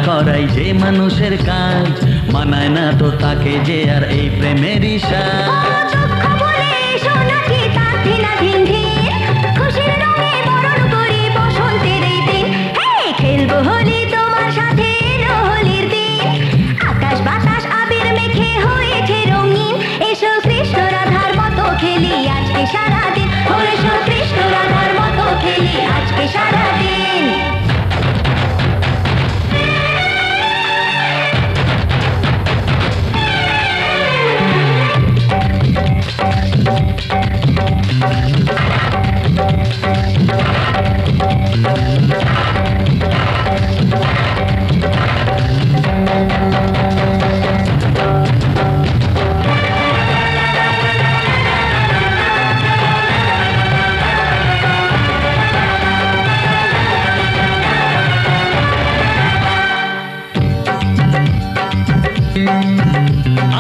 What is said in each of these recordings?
করাই যে মানুষের কাজ, মানায় না তো তাকে যে আর এই প্রেমেরই সাজ। খেলবো হোলি তোমার সাথে হোলির দিন, আকাশ বাতাস আবির মেখে হয়েছে রঙিন। এসো কৃষ্ণ রাধার মতো খেলি আজকে সারাদিন, এসো কৃষ্ণ রাধার মতো খেলি আজকে সারাদিন।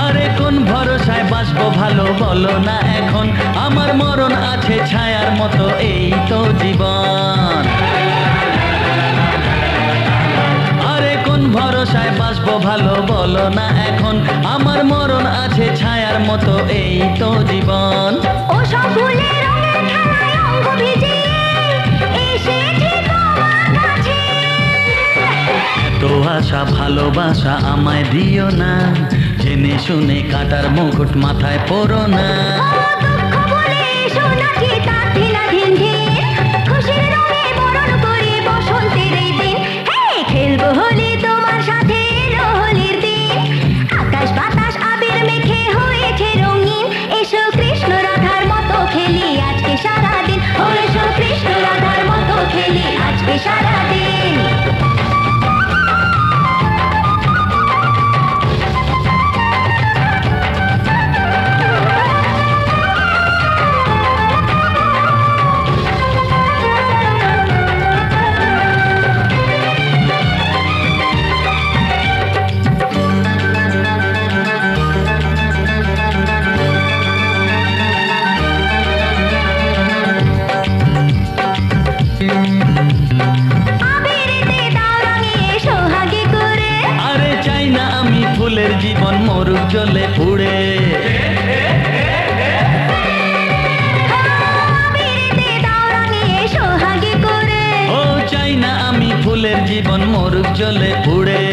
আরে কোন ভরসায় বাঁচবো ভালো বলো না এখন, আমার মরণ আছে ছায়ার মতো এই তো জীবন। আরে কোন ভরসায় বাঁচবো ভালো বলো না এখন, আমার মরণ আছে ছায়ার মতো এই তো জীবন। ও সব ভুলে রঙের খেলায় অঙ্গ ভিজিয়ে এসেছি তোমার কাছে। তো আশা ভালোবাসা আমায় দিও না, জেনে শুনে কাটার মুকুট মাথায় পরো না। দুঃখ বলে এসো নাচি তার ধিনাধিন ধিন, খুশির রঙে বরণ করি বসন্তের এই দিন। খেলবো হোলি তোমার সাথে হোলির দিন, আকাশ বাতাস আবির মেখে হয়েছে রঙিন। এসো কৃষ্ণ রাধার মতো খেলি আজকে সারাদিন, এসো কৃষ্ণ রাধার মতো খেলি আজকে সারাদিন। আরে চাই না আমি ফুলের জীবন মরুক জ্বলে পুড়ে। ও চাই না আমি ফুলের জীবন মরুক জ্বলে পুড়ে।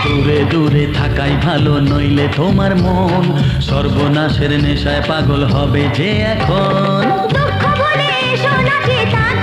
দূরে দূরে থাকাই ভালো, নইলে তোমার মন সর্বনাশের নেশায় পাগল হবে যে এখন। দুঃখ বলে এসো নাচি তার